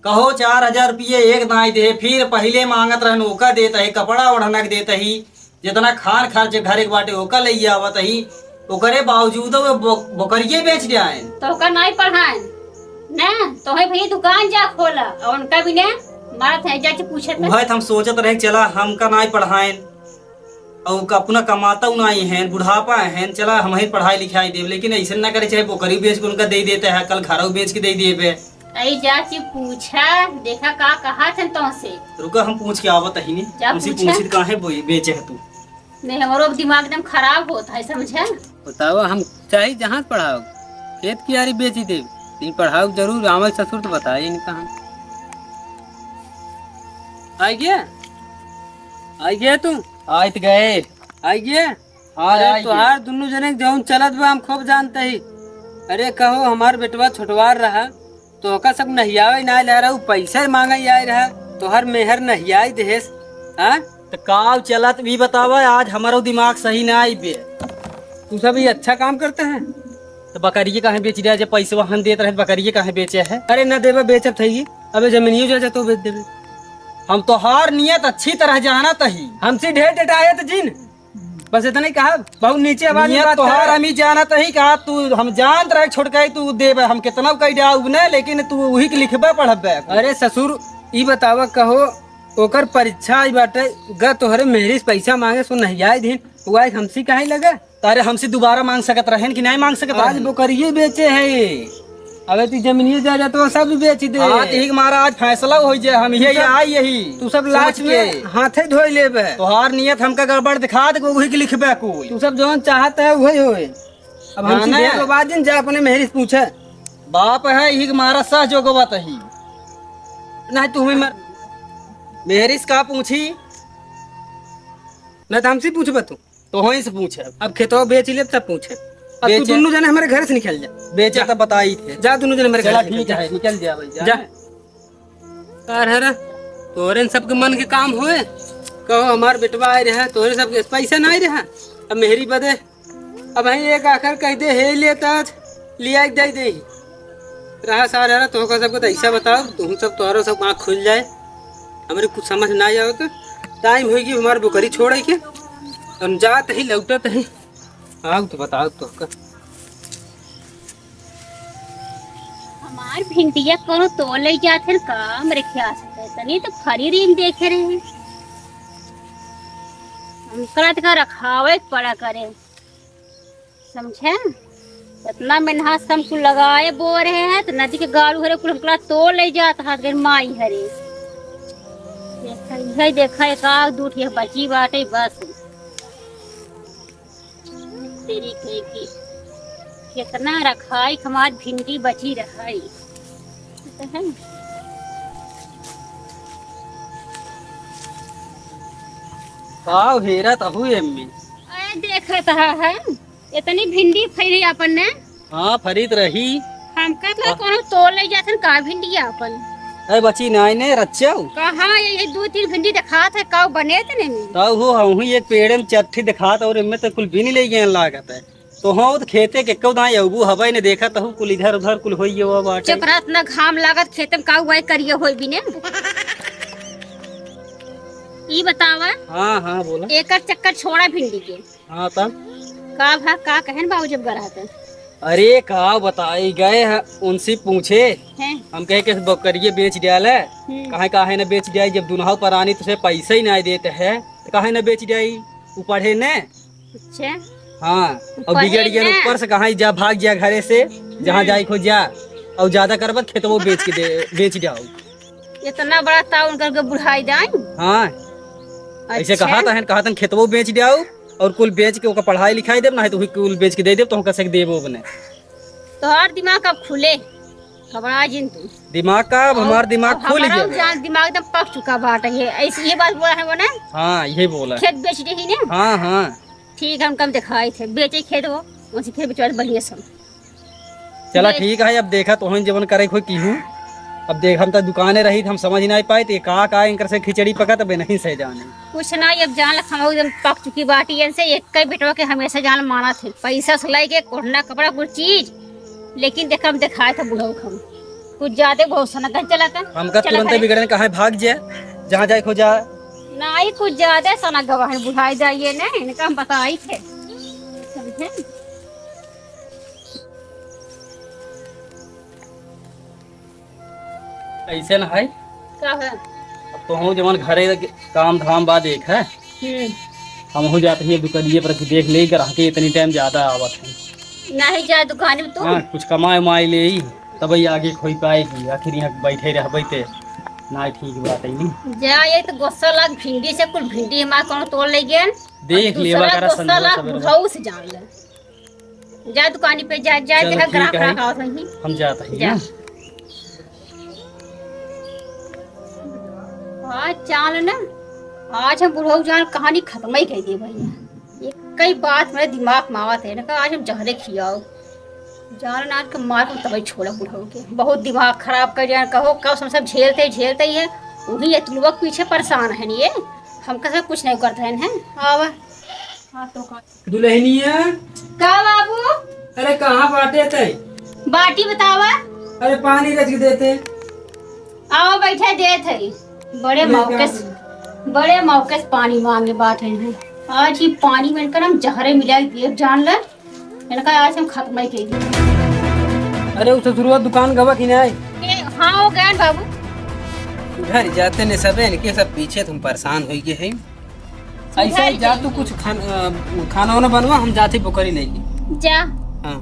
[SPEAKER 3] कहो 4 हजार रुपये एक नाई दे, फिर पहले मांगत रहन ओका देता ही, कपड़ा ओढ़ना के देता ही, जितना खान खर्च घर के बाटे ओका ले आवत ही, ओकरे बावजूद वो बकरिये बेच जाए।
[SPEAKER 2] तो ओका नहीं पढ़ाए ना तो है भैया दुकान जा खोला और उनका भी ने मारत है जाके पूछत
[SPEAKER 3] वह हम सोचत रहे चला हमका नहीं पढ़ाए और अपना कमाता नहीं है, बुढ़ापा है, चला हम ही पढ़ाई लिखाई दे, लेकिन ऐसा ना करे चाहे बकरी बेच के उनका दे देता है, कल घर बेच के दे दिए पे।
[SPEAKER 2] आई जाके पूछा देखा का कहा थे तो से
[SPEAKER 3] रुका हम पूछ के आवत ही नहीं उनसे पूछित काहे बेचे है तू।
[SPEAKER 2] नहीं हमारो दिमाग एकदम खराब होता है समझे।
[SPEAKER 1] बताओ हम चाहे जहाँ पढ़ाओ खेत की यारी बेची दे तीन पढ़ाओ जरूर आवे ससुर तो बताए नहीं कहाँ आई गया तू
[SPEAKER 3] आयत गए।
[SPEAKER 1] आई गया।
[SPEAKER 3] हाँ
[SPEAKER 1] अरे
[SPEAKER 3] आई
[SPEAKER 1] तुहार दुनू जने जौन चलत बा हम खूब जानते ही। अरे कहो हमार बेटवा छोटवार रहा तो ओका सब नहियावे ना ले रहा पैसा मांगे आए रहा तोहर मेहर नहियाई देस। हाँ
[SPEAKER 3] तो काव चलत भी बतावा आज हमारो दिमाग सही ना आई बे।
[SPEAKER 1] तू सब ये अच्छा काम करते हैं।
[SPEAKER 3] तो बकरिए कहाँ बेच दिया जब पैसे वहां देते रहे बकरिए कहाँ बेचे है।
[SPEAKER 1] अरे न देवा बेचत है अबे जमीनियो जो तो बेच देवे।
[SPEAKER 3] हम तो हार नियत अच्छी तरह जाना तही
[SPEAKER 1] हमसे ढेर डटाया तो जिन बस इतना ही कहा बहुत नीचे आवाज में
[SPEAKER 3] नियत
[SPEAKER 1] बात
[SPEAKER 3] तो हार
[SPEAKER 1] कर।
[SPEAKER 3] हम ही जाना तही कहा तू हम जानत रहे छोड़ के तू देवे हम कितना कह जाऊ न लेकिन तू वही के लिखबे पढ़बे।
[SPEAKER 1] अरे ससुर ई बतावा कहो ओकर परीक्षा आई बाटे ग तोहरे मेहरी से पैसा मांगे सो नहीं आए दिन वो आज हमसे काहे लगा।
[SPEAKER 3] तारे हमसे दोबारा मांग सकत रहन कि नहीं मांग सकत
[SPEAKER 1] आज
[SPEAKER 3] रहन?
[SPEAKER 1] वो करिए बेचे है अबे तू जमीनियो जा तो सब बेच दे।
[SPEAKER 3] हाँ यही हमारा आज फैसला हो जाए हम यही आई यही
[SPEAKER 1] तू सब लाच
[SPEAKER 3] सोच
[SPEAKER 1] में
[SPEAKER 3] के।
[SPEAKER 1] हाथे धोई लेबे।
[SPEAKER 3] तोहार नियत हमका गड़बड़ दिखा दे वही के लिखबे कोई।
[SPEAKER 1] तू सब जौन चाहता है वही होए। अब
[SPEAKER 3] हाँ
[SPEAKER 1] हमसे
[SPEAKER 3] ना।
[SPEAKER 1] ढेर बाद दिन जा अपने मेहरी से पूछे
[SPEAKER 3] बाप है यही हमारा सह जोगवा तही
[SPEAKER 1] नहीं तू हमें मर
[SPEAKER 3] मेहरिस का पूछी
[SPEAKER 1] न तो हमसे पूछबे तू।
[SPEAKER 3] तो वहीं से पूछे
[SPEAKER 1] अब खेतवा बेच ले तब पूछे। अब तू
[SPEAKER 3] बेचे।
[SPEAKER 1] दोनों जने हमारे घर से निकल जा।
[SPEAKER 3] बेचे तो बताई थे।
[SPEAKER 1] जा दोनों जने मेरे
[SPEAKER 3] चला
[SPEAKER 1] घर से
[SPEAKER 3] ठीक
[SPEAKER 1] निकल
[SPEAKER 3] है निकल जा भाई
[SPEAKER 1] जा कार है रे तोरे इन सबके मन के काम हुए कहो हमार बेटवा आए रहा तोरे सबके पैसा नहीं रहा अब मेहरी बदे अब वहीं एक आकर कह दे हे ले ताज लिया दे दे रहा सारा तो का सबको तो ऐसा बताओ तुम सब तोहरा सब आँख खुल जाए हमारे कुछ समझ ना आओ तो टाइम होगी हमारे बुकरी छोड़े के हम जात ही लौटत ही आओ तो बताओ तो का
[SPEAKER 2] हमार भिंडिया कोनो तो ले जाते का मेरे ख्याल से तनी तो फरी रीम देखे रहे हम करत का रखावे पड़ा करे समझे इतना मेहनत हम कुल लगाए बो रहे हैं तो नदी के गाड़ू हरे कुल हमकला तो ले जाता हाथ गए माई हरे देखा एक आग दूठ ये बची बाटे बस तेरी की कितना रखाई हमार भिंडी बची रहाई तो है
[SPEAKER 3] पाव हेरा तहु एम्मी
[SPEAKER 2] अरे देखे तहा है इतनी भिंडी फैली अपन ने
[SPEAKER 3] हाँ फरीद रही
[SPEAKER 2] हमका तो कोनो तो ले जाथन का भिंडी अपन
[SPEAKER 3] अरे बची नाई ने रच्चाऊ
[SPEAKER 2] कहा ये दो तीन भिंडी दिखात है काऊ बने थे ने
[SPEAKER 3] तब हो हम ही एक पेड़ में चट्ठी दिखात और इनमें तो कुल भी नहीं ले गए लागत है तो हाँ तो खेते के कौ दाई अबू हवाई ने देखा तो कुल इधर उधर कुल होई वो बाटे
[SPEAKER 2] चुप रात ना घाम लागत खेत में काऊ वाई करिए होई भी ने ई बतावा
[SPEAKER 3] हाँ हाँ बोला
[SPEAKER 2] एकर चक्कर छोड़ा भिंडी के
[SPEAKER 3] हाँ तब
[SPEAKER 2] का भा का कहन बाबू जब गराते
[SPEAKER 3] अरे का बताई गए हैं उनसे पूछे
[SPEAKER 2] हैं
[SPEAKER 3] हम कहे कि बकरिए बेच डाल है काहे न बेच जाए जब दुनहा पर आनी तो पैसा ही नहीं देते है तो काहे न बेच जाई वो पढ़े ने
[SPEAKER 2] अच्छा
[SPEAKER 3] हाँ और
[SPEAKER 2] पढ़े
[SPEAKER 3] बिगड़ गया
[SPEAKER 2] ने।
[SPEAKER 3] ऊपर से कहाँ जा भाग जा घरे से जहाँ जाई खो जा और ज्यादा करबत खेतों बेच के दे बेच जाओ
[SPEAKER 2] इतना बड़ा ताउन करके बुढ़ाई जाए
[SPEAKER 3] हाँ ऐसे कहा था खेतों बेच जाओ और कुल बेच के ओका पढ़ाई लिखाई देब ना तो कुल बेच के दे देब तो हम कैसे देबो बने
[SPEAKER 2] तो हर दिमाग अब खुले घबरा जिन तू
[SPEAKER 3] दिमाग का अब हमार दिमाग खुल
[SPEAKER 2] हमारा
[SPEAKER 3] गया
[SPEAKER 2] जान दिमाग एकदम पक चुका बाट है ऐसी ये बात बोला है वो ना
[SPEAKER 3] हाँ यही बोला
[SPEAKER 2] खेत बेच दे ही ने
[SPEAKER 3] हाँ हाँ
[SPEAKER 2] ठीक है हम कम दिखाए थे बेचे खेत वो उसी खेत बेचवा बढ़िया सब
[SPEAKER 3] चला ठीक है अब देखा तो हम जवन करे कोई की हूँ अब देख हम तो दुकाने रही हम समझ नहीं पाए तो का इनकर से खिचड़ी पका तो नहीं सह जाने
[SPEAKER 2] कुछ ना अब जान लग हम एकदम पक चुकी बाटी से एक कई बेटवा के हमेशा जान माना थे पैसा सिलाई के कोढ़ना कपड़ा कुछ चीज लेकिन देखा हम दिखाए थे बुढ़ऊ हम कुछ ज्यादा बहुत सना चला था
[SPEAKER 3] हमका तुरंत बिगड़ने कहा भाग जाए जहाँ जाए खो जा
[SPEAKER 2] ना ही कुछ ज्यादा सना गवाह बुढ़ाई जाइए ना इनका हम बताई थे समझे
[SPEAKER 3] ऐसे न है
[SPEAKER 2] क्या है
[SPEAKER 3] अब तो हूँ जवन घरे काम धाम बाद एक है हम हो जाते हैं दुकानिए पर देख ले कर आके इतनी टाइम ज्यादा आवत है
[SPEAKER 2] नहीं जा दुकान में तू
[SPEAKER 3] हाँ कुछ कमाए उमाए ले ही तब ही आगे खोई पाएगी आखिर यहाँ बैठे रहबे ते ना ठीक बात है नहीं
[SPEAKER 2] जा ये तो गुस्सा लग भिंडी से कुल भिंडी हमारे कौन तोड़ ले गए
[SPEAKER 3] देख लेवा करा
[SPEAKER 2] गुस्सा
[SPEAKER 3] संजोग
[SPEAKER 2] लग
[SPEAKER 3] सवेरे
[SPEAKER 2] बुढ़ऊ से जान ले जा दुकानी पे जा जा
[SPEAKER 3] चलो,
[SPEAKER 2] देखा
[SPEAKER 3] ठीक
[SPEAKER 2] ग्राहक
[SPEAKER 3] है।
[SPEAKER 2] ग्राहक आओ सही
[SPEAKER 3] हम जाते हैं
[SPEAKER 2] जा
[SPEAKER 3] हाँ?
[SPEAKER 2] आज चाल ना आज हम बुढ़ऊ जान कहानी खत्म ही कर दी भैया। ये कई बात मेरे दिमाग में आवत है ना कहा आज हम जहरे खियाओ जान आज के मार को तभी छोड़ा बुढ़ऊ के बहुत दिमाग खराब कर जान कहो कब सब झेलते ही है वही ये तुम लोग पीछे परेशान है ये हम कैसे कुछ नहीं करते हैं आवा हाँ तो
[SPEAKER 1] दुल्हनिया
[SPEAKER 2] का बाबू
[SPEAKER 1] अरे कहाँ बाटे थे?
[SPEAKER 2] बाटी बतावा
[SPEAKER 1] अरे पानी रच के देते।
[SPEAKER 2] आओ बैठे दे थे बड़े मौके से पानी मांगे बात है आज ही पानी में इनका हम जहरे मिला दिए जान ले इनका आज हम खत्म ही कर दिए।
[SPEAKER 1] अरे उस शुरुआत दुकान गवा कि नहीं?
[SPEAKER 2] हाँ हो गया बाबू
[SPEAKER 1] घर जाते ने सब इनके सब पीछे तुम परेशान हो गए हैं। ऐसा ही जा तू कुछ खाना वाना बनवा हम जाते बुकरी लेके।
[SPEAKER 2] जा
[SPEAKER 1] हाँ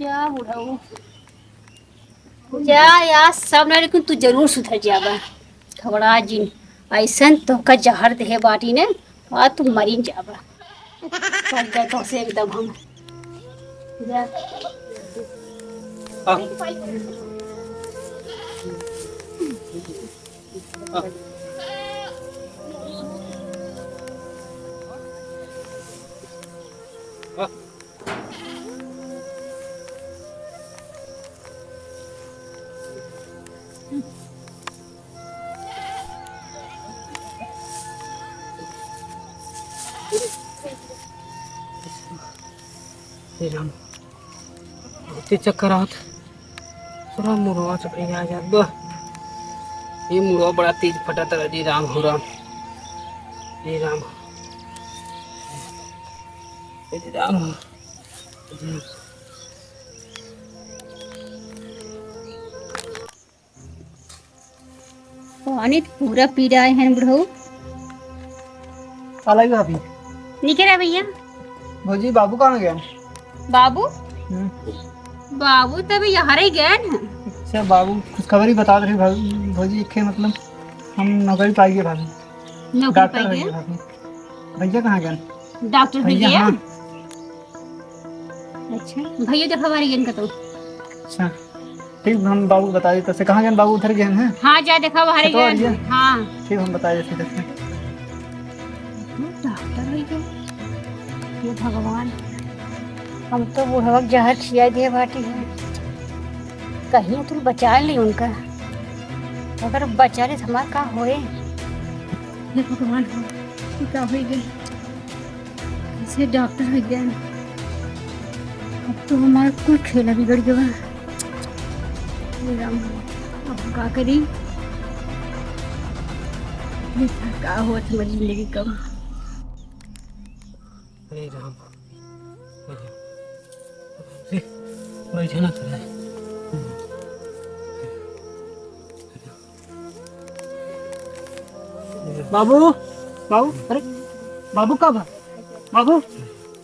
[SPEAKER 2] जा बुढ़ऊ जा यार सब नहीं लेकिन तू जरूर सुधर जाबा खबड़ा जिन ऐसा तो का जहर दे बाटी ने और तू मरी जाबा कर गए तो से एकदम हम जा
[SPEAKER 1] चक्कर आत थोड़ा मुड़वा चकरी आ जात बा ये मुड़वा बड़ा तेज फटत रहा जी राम हो राम जी राम जी राम हो
[SPEAKER 2] पानी तो पूरा पी रहा है बुढ़ऊ
[SPEAKER 4] अलग भाभी
[SPEAKER 2] निकल रहा भैया
[SPEAKER 4] भौजी बाबू कहाँ गया?
[SPEAKER 2] बाबू बाबू तभी यहाँ ही गए ना
[SPEAKER 4] अच्छा बाबू कुछ खबर ही बता रहे भौजी के मतलब हम नौकरी पाएंगे भाभी
[SPEAKER 2] नौकरी
[SPEAKER 4] डॉक्टर
[SPEAKER 2] पाई
[SPEAKER 4] भैया
[SPEAKER 2] गया
[SPEAKER 4] भाभी भैया कहाँ गए?
[SPEAKER 2] डॉक्टर
[SPEAKER 4] भैया
[SPEAKER 2] भैया
[SPEAKER 4] हाँ
[SPEAKER 2] अच्छा भैया देखा हमारी गन का तो
[SPEAKER 4] अच्छा ठीक हम बाबू बता देते से कहाँ गए बाबू उधर गए हैं
[SPEAKER 2] हाँ जा देखा हमारी
[SPEAKER 4] तो
[SPEAKER 2] गन
[SPEAKER 4] भैया।
[SPEAKER 2] हाँ
[SPEAKER 4] ठीक हम बता देते देखते
[SPEAKER 2] डॉक्टर हो गए ये भगवान हम तो बुढ़वा जहर खिया दिए बाटी है कहीं तू बचा ली उनका अगर बचा ले तो हमारा का होए ये भगवान हो ये क्या हो गए कैसे डॉक्टर हो गया अब तो हमारा कुल खेला बिगड़ गया हे राम अब का करी ये का हो समझ जिंदगी कब
[SPEAKER 1] अरे राम बैठे ना थोड़ा
[SPEAKER 4] बाबू बाबू अरे बाबू कहाँ था बाबू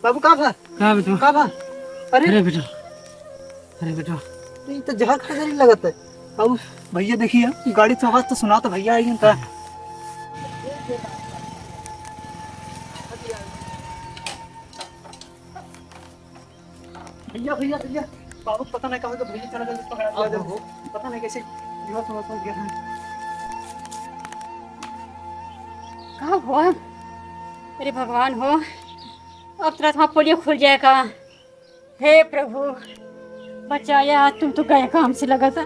[SPEAKER 4] बाबू कहाँ था
[SPEAKER 1] क्या बेटा
[SPEAKER 4] कहाँ था अरे
[SPEAKER 1] अरे बेटा
[SPEAKER 4] ये तो जहर खा जरी लगत है बाबू भैया देखिए गाड़ी से आवाज तो सुना तो भैया आई था भैया भैया भैया बाबू पता नहीं कहाँ तो भैया चला गया पकड़ा दिया जब पता नहीं कैसे बेहोश हो गया है
[SPEAKER 2] कहाँ हुआ अरे भगवान हो अब तेरा वहाँ पोलियो खुल जाएगा हे प्रभु बचाया तुम तो गए काम से लगा था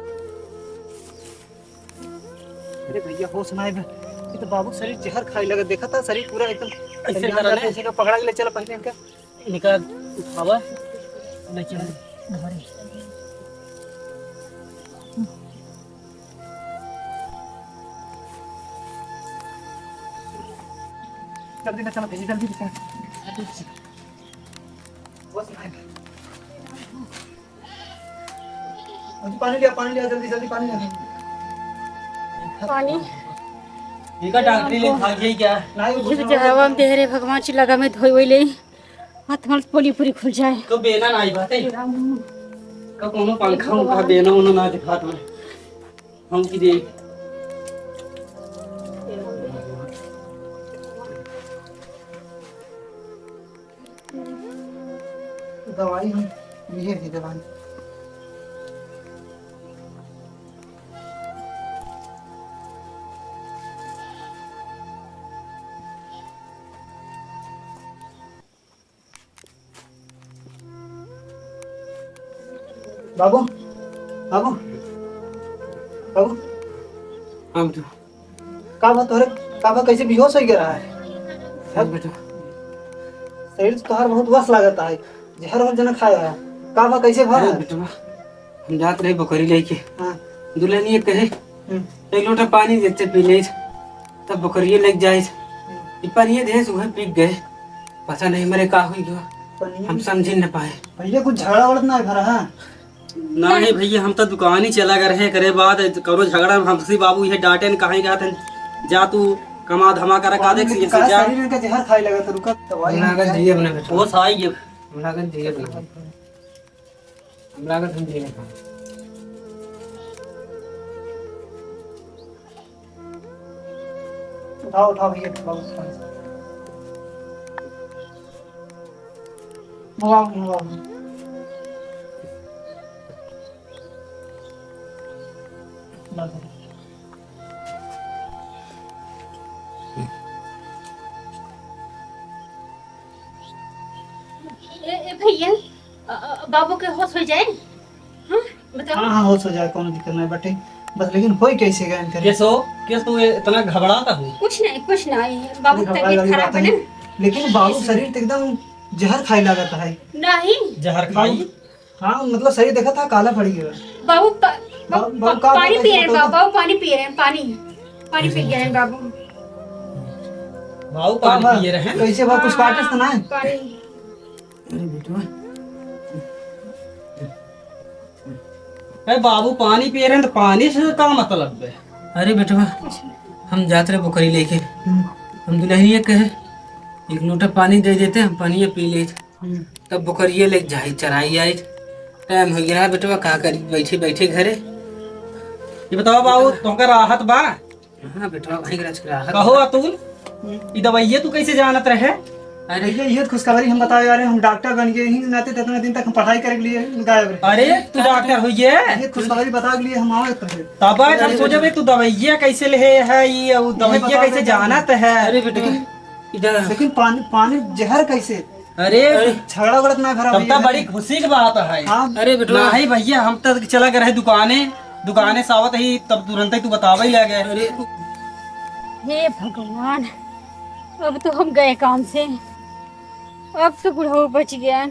[SPEAKER 4] अरे भैया होश ना आए ये तो बाबू शरीर जहर खाई लगा देखा था शरीर पूरा एकदम
[SPEAKER 1] ऐसे करा ले।
[SPEAKER 4] ऐसे का पकड़ा के ले चला पहले इनका
[SPEAKER 1] इनका उठावा ले चल
[SPEAKER 4] जल्दी ना चला भैया जल्दी चला होश ना आए पानी लिया जल्दी जल्दी पानी लिया
[SPEAKER 2] पानी
[SPEAKER 1] इनका डॉक्टरी ले खा गई क्या
[SPEAKER 2] मुझे जो हवा में दे रहे भगवान से लगा में धोई वही ले हाथ हमारे पोलियो पूरी खुल जाए
[SPEAKER 1] तो बेना ना आई बात है का कोनो पंखा उनका बेना उन्होंने ना दिखा था हम की दे
[SPEAKER 4] दवाई हम लिए थी दवाई। बाबू बाबू बाबू
[SPEAKER 1] हाँ बेटा।
[SPEAKER 4] का बात तोरे का बात कैसे बेहोश हो गया है?
[SPEAKER 1] हाँ बेटा।
[SPEAKER 4] शरीर तो तोहार बहुत वस लागता है, जहर और जना खाया है। का बात कैसे भर
[SPEAKER 1] हाँ
[SPEAKER 4] है?
[SPEAKER 1] बेटा, हम जात रहे बकरी लेके।
[SPEAKER 4] हाँ
[SPEAKER 1] दुल्हनिए कहे एक लोटा पानी देते पी ले, तब बकरिए लग जाए। पानी दे सुबह पी गए, पता नहीं मेरे का हुई गया, हम समझ न पाए।
[SPEAKER 4] भैया कुछ झगड़ा वगड़ा ना भरा है?
[SPEAKER 3] नहीं भैया, हम तो दुकान ही चला कर रहे करे बाद करो झगड़ा हमसे बाबू ये डांटे न कहीं गया था, जा तू कमा धमा कर का देख से जा।
[SPEAKER 4] शरीर में का जहर खाई लगा तो रुका दवाई
[SPEAKER 1] लागत जिए बना बेटा,
[SPEAKER 3] वो साई ये
[SPEAKER 1] लागत जिए बना, हम लागत हम जिए।
[SPEAKER 4] उठाओ उठाओ भैया उठाओ। मंगाओ मंगाओ।
[SPEAKER 2] भैया बाबू के होश हो जाए। हाँ बताओ।
[SPEAKER 4] हाँ हाँ होश हो जाए, कोनो दिक्कत नहीं बेटे, बस लेकिन होई कैसे गए इनके?
[SPEAKER 3] किस तू इतना घबराता हुई?
[SPEAKER 2] कुछ नहीं बाबू की तबीयत खराब है ना।
[SPEAKER 4] लेकिन बाबू शरीर तो एकदम जहर खाई लगता है।
[SPEAKER 2] नहीं
[SPEAKER 3] जहर खाई?
[SPEAKER 4] हाँ मतलब शरीर देखा था काला पड़ गया।
[SPEAKER 2] बाबू
[SPEAKER 4] का
[SPEAKER 2] पानी पी रहे हैं,
[SPEAKER 4] बताओ?
[SPEAKER 2] बाबू पानी पी रहे हैं, पानी पी गए हैं बाबू।
[SPEAKER 3] बाबू पानी पिए रहे?
[SPEAKER 4] कैसे बाबू कुछ काटे तो ना है?
[SPEAKER 2] पानी
[SPEAKER 1] अरे बेटा,
[SPEAKER 3] अरे बाबू पानी पी रहे हैं तो पानी से का मतलब है?
[SPEAKER 1] अरे बेटा, हम जाते रहे बकरी लेके, हम दुल्हनिए कहे एक लोटा पानी दे देते, हम पानी पी ले, तब बकरिए ले जाए चराई आए। टाइम हो गया बेटवा, का करी बैठे बैठे घरे।
[SPEAKER 3] ये बताओ बाबू तुमका राहत बा?
[SPEAKER 1] हाँ बेटवा, वहीं रहा
[SPEAKER 3] कहो अतुल, ये दवाइये तू कैसे जानत रहे?
[SPEAKER 4] अरे ये खुशखबरी हम बताए जा रहे हैं, हम डॉक्टर बन गए ही नाते इतने दिन तक हम पढ़ाई करे के लिए गायब रहे।
[SPEAKER 3] अरे तू डॉक्टर हुई है?
[SPEAKER 4] ये खुशखबरी बता के लिए हम आवे थे।
[SPEAKER 3] तब हम सोचे भाई तू दवाइया कैसे ले है, ये दवाइया कैसे जानत है?
[SPEAKER 1] अरे बेटा, इधर
[SPEAKER 4] लेकिन पानी जहर कैसे?
[SPEAKER 3] अरे
[SPEAKER 4] झगड़ा उगड़ा ना भरा
[SPEAKER 3] तब तो बड़ी खुशी की बात है।
[SPEAKER 4] हाँ
[SPEAKER 1] अरे बेटा,
[SPEAKER 3] नहीं भैया, हम तो चला गए रहे दुकाने सावत ही, तब तुरंत ही तू बतावा ही लगे।
[SPEAKER 1] अरे
[SPEAKER 2] हे भगवान, अब तो हम गए काम से, अब तो बुढ़ऊ बच गया।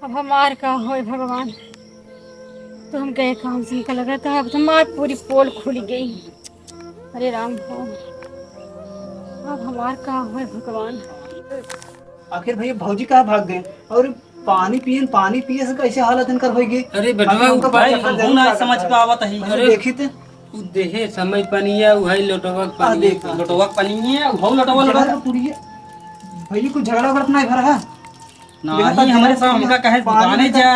[SPEAKER 2] अब हमार का हो भगवान, तो हम गए काम से, हमको लगा था अब तो हमार पूरी पोल खुल गई। अरे राम हो, अब हमार का हो भगवान।
[SPEAKER 4] आखिर भैया भौजी कहाँ भाग गए? और पानी पिए से कैसे हालत इनकर हो गई?
[SPEAKER 1] अरे बेटवा,
[SPEAKER 3] भाई हम ना समझ पावत है।
[SPEAKER 4] अरे देखी थे
[SPEAKER 1] उ देहे समय पनिया उहाई लोटवा के पानी
[SPEAKER 4] देख
[SPEAKER 3] लोटवा पानी है, उठाओ लोटवा
[SPEAKER 4] जहर पूरी भैया कुछ झगड़ा उगड़ा नहीं भरा है?
[SPEAKER 3] नहीं हमारे साथ हमका कहे दुकाने जा,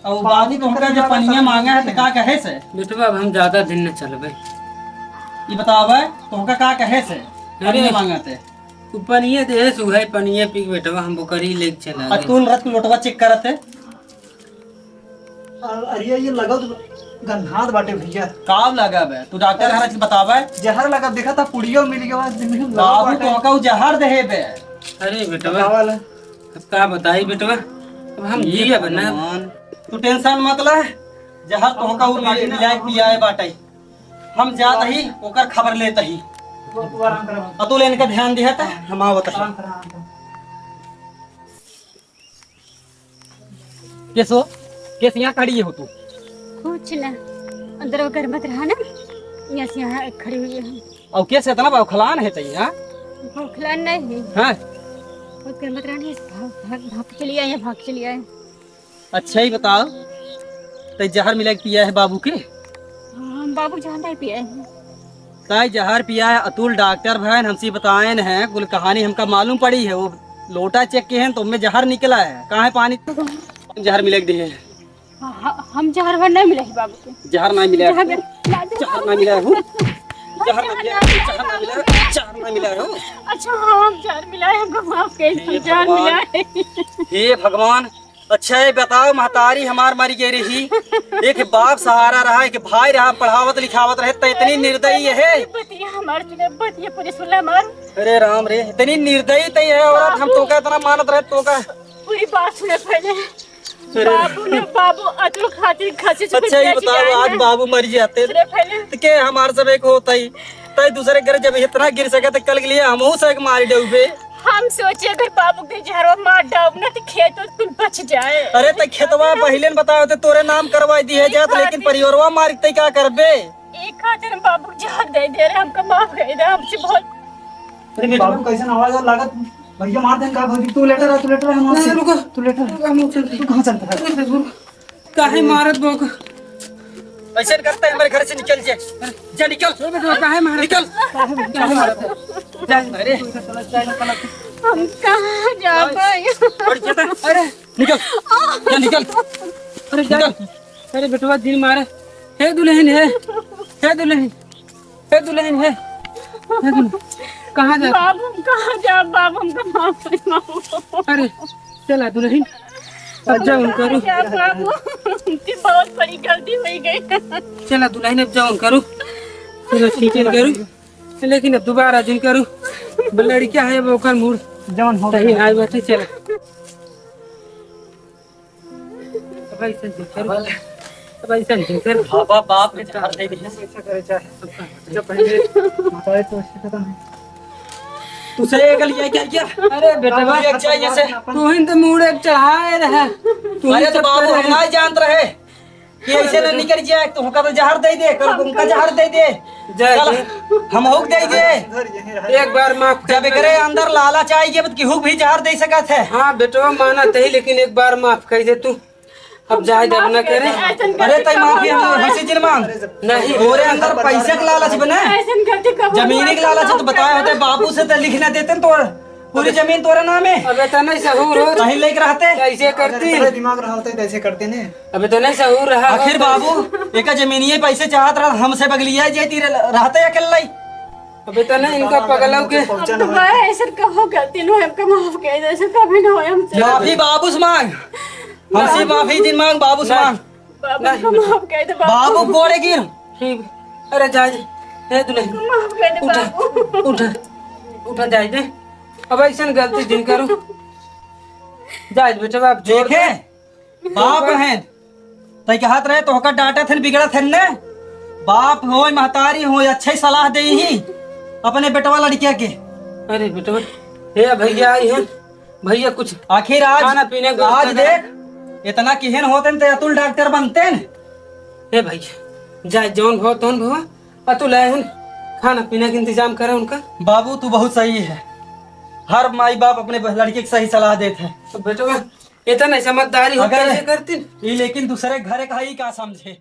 [SPEAKER 3] और बाबू तो हमका जब पनिया मांगा है तो का कहे से?
[SPEAKER 1] बेटवा, अब हम ज्यादा दिन न चलबे।
[SPEAKER 3] ये बतावे तो हमका का कहे से? अरे मांगते
[SPEAKER 1] उ पनिया देहे सुहाई पनिया पी के बेटवा हम बकरी लेके चला गए।
[SPEAKER 3] अतुल रत लोटवा चेक करते।
[SPEAKER 4] अरे ये लगा तो गन्हात बाटे भैया।
[SPEAKER 3] काब लगा बे? तू डॉक्टर हरा चीज बतावे।
[SPEAKER 4] जहर लगा, देखा था पुड़ियो मिल गया
[SPEAKER 3] बाबू तो हमका उ जहर देहे बे।
[SPEAKER 1] अरे बेटवा, अब का बताई बेटवा, अब हम जिए बना।
[SPEAKER 3] तू टेंशन मत ले, जहर तो हमका उ मिलाए पियाए बाटे, हम जात ही ओकर खबर लेत ही। अतुल इनका ध्यान दिया था, हम आवत है। केसो केस यहाँ खड़ी हो तू?
[SPEAKER 2] कुछ ना, अंदर वो घर मत रहा ना, यहाँ से यहाँ खड़ी हुई है।
[SPEAKER 3] और केस इतना बा खलान है तई? हां
[SPEAKER 2] भूखला नहीं
[SPEAKER 3] हां,
[SPEAKER 2] वो घर मत रहने, भाग चली आए, भाग चली आए।
[SPEAKER 3] अच्छा ही बताओ, तो जहर मिला के पिया है बाबू के?
[SPEAKER 2] हाँ बाबू जानता है पिया है।
[SPEAKER 3] ताई जहर पिया है। अतुल डॉक्टर भाई हमसे बताए हैं, कुल कहानी हमका मालूम पड़ी है। वो लोटा चेक किए हैं तो उनमें जहर निकला है। कहाँ है पानी? जहर मिले दिए हैं।
[SPEAKER 2] हम जहर भर नहीं मिले बाबू के।
[SPEAKER 3] जहर नहीं मिला,
[SPEAKER 2] जहर
[SPEAKER 3] जहर नहीं मिला, जहर नहीं मिला, जहर नहीं मिला, जहर नहीं मिला।
[SPEAKER 2] अच्छा हाँ, हम जहर मिलाए, हमको माफ कर दो, जहर मिलाए।
[SPEAKER 3] हे भगवान, अच्छा ये बताओ, महतारी हमार मरी गई रही, एक बाप सहारा रहा, एक भाई रहा, पढ़ावत लिखावत रहे, तो इतनी निर्दयी है।
[SPEAKER 6] बतिया हमार चुने बतिया पूरी सुनला मार
[SPEAKER 3] अरे राम रे, इतनी निर्दयी तई है औरत, हम तो का इतना मानत रहे तो का।
[SPEAKER 6] पूरी बात सुने पहले। बाबू अतुल खातिर खसी से
[SPEAKER 3] अच्छा ये बताओ, आज बाबू मर जाते
[SPEAKER 6] पहले
[SPEAKER 3] तो के हमार सब एक होता ही, तई दूसरे घर जब इतना गिर सके तो कल के लिए हम से मार डूबे।
[SPEAKER 6] हम सोचे अगर बाबू के जहरवा मार डाब ना तो खेत कुल बच जाए।
[SPEAKER 3] अरे तई खेतवा पहले बताओ तो तोरे नाम करवा दी है जात, लेकिन परिवारवा मार तई क्या करबे।
[SPEAKER 6] एक खातिर हम बाबू को जहर दे दे रहे, हमको माफ कर दे, हमसे बहुत।
[SPEAKER 4] बाबू कैसे आवाज और लागत भैया मार दें का भाभी। तू लेटर है, तू लेटर है हमारे से।
[SPEAKER 1] रुको
[SPEAKER 4] तू लेटर तू कहाँ चलता है?
[SPEAKER 1] काहे मारत बोक?
[SPEAKER 3] ऐसे करता है, हमारे घर से निकल जा, जा निकल।
[SPEAKER 1] काहे मारत?
[SPEAKER 3] निकल।
[SPEAKER 1] काहे मारत?
[SPEAKER 3] अरे
[SPEAKER 6] हम कहाँ जा पाए?
[SPEAKER 1] अरे
[SPEAKER 3] निकल, जा निकल।
[SPEAKER 1] अरे जा। अरे बेटवा दिन मारे। हे दुल्हन है, हे दुल्हन, हे दुल्हन है, हे दुल्हन। कहाँ जा?
[SPEAKER 6] बाबू हम कहाँ जा? बाबू हमको माफ कर बाबू।
[SPEAKER 1] अरे चला दुल्हन, अब जाओ करो।
[SPEAKER 6] क्या बाबू, हमकी बहुत बड़ी गलती हो गई।
[SPEAKER 1] चला दुल्हन अब जाओ करो, चलो ठीक है करो, लेकिन अब दोबारा जिन करो। लड़किया है वो कर मूड
[SPEAKER 4] जवन हो
[SPEAKER 1] सही आए बैठे। चला अब ऐसा जिन करो, अब ऐसा जिन करो।
[SPEAKER 3] बाबा बाप ने चार दे दिया।
[SPEAKER 4] ऐसा करे चाहे जब पहले माता तो ऐसे खत्म है।
[SPEAKER 3] तुझे एक लिया क्या?
[SPEAKER 1] अरे बेटवा
[SPEAKER 3] एक चाहिए से।
[SPEAKER 1] तू ही तो मूड एक चढ़ाए रहा। तू
[SPEAKER 3] अरे
[SPEAKER 1] ही
[SPEAKER 3] तो बाबू हम ना जानत रहे कि ऐसे न निकल जाए, तो का तो जहर दे दे, कल उनका जहर दे दे, कल हम हुक दे दे।
[SPEAKER 1] एक बार माफ कर।
[SPEAKER 3] जब करे अंदर लाला चाहिए कि हुक भी जहर दे सकत है।
[SPEAKER 1] हाँ बेटवा माना तही, लेकिन एक बार माफ कर दे तू। अब जाए जब न करे।
[SPEAKER 3] अरे तई माफी हंसी जिन मांग
[SPEAKER 1] नहीं
[SPEAKER 3] तोरे अंदर पैसे का लालच बने,
[SPEAKER 6] ऐसन गलती कब
[SPEAKER 3] जमीन के लालच तो बताए होते, बाबू से तो लिखना देते न, तोड़ पूरी जमीन तोरे नाम है।
[SPEAKER 1] अबे तो नहीं सहूर हो,
[SPEAKER 3] कहीं लेके रहते।
[SPEAKER 1] कैसे करती?
[SPEAKER 4] तेरे दिमाग रहा होता है ऐसे करते ने।
[SPEAKER 1] अबे तो नहीं सहूर रहा।
[SPEAKER 3] आखिर बाबू एक जमीनिये पैसे चाहत रहा, हमसे बगलिया जे तीर रहते अकेले।
[SPEAKER 1] अबे तो नहीं इनका पगलव के।
[SPEAKER 6] दोबारा ऐसा कहो गलती लो, हमको माफ कर दे, ऐसा कभी ना हो हमसे।
[SPEAKER 3] माफी बाबू से मांग, हमसे माफी जिन मांग, बाबू से मांग।
[SPEAKER 6] बाबू को माफ कर दे
[SPEAKER 3] बाबू गोड़े गिर।
[SPEAKER 1] ठीक। अरे जाए हे दुल्हन,
[SPEAKER 6] माफ कर दे बाबू।
[SPEAKER 1] उठा उठा जाए दे। अब ऐसा गलती जिन करो जाए बेटा। बाप जो
[SPEAKER 3] देखे बाप है तई कहत रहे तो होकर डांटा थे बिगड़ा थे ने। बाप हो महतारी हो अच्छे सलाह दे ही अपने बेटवा लड़किया के।
[SPEAKER 1] अरे बेटा हे भैया आई है, भैया कुछ
[SPEAKER 3] आखिर
[SPEAKER 1] खाना पीने को
[SPEAKER 3] आज
[SPEAKER 1] व्यवस्था
[SPEAKER 3] देख इतना किहन होते न तो अतुल डॉक्टर बनते न।
[SPEAKER 1] हे भैया जाए जौन भो तौन भो, अतुल आए हन, खाना पीना का इंतजाम करे उनका।
[SPEAKER 3] बाबू तू बहुत सही है, हर माई बाप अपने लड़के की सही सलाह देते हैं।
[SPEAKER 1] तो बेटा इतना समझदारी हो
[SPEAKER 3] अगर
[SPEAKER 1] कैसे करती?
[SPEAKER 3] ये लेकिन दूसरे घर का ही का समझे।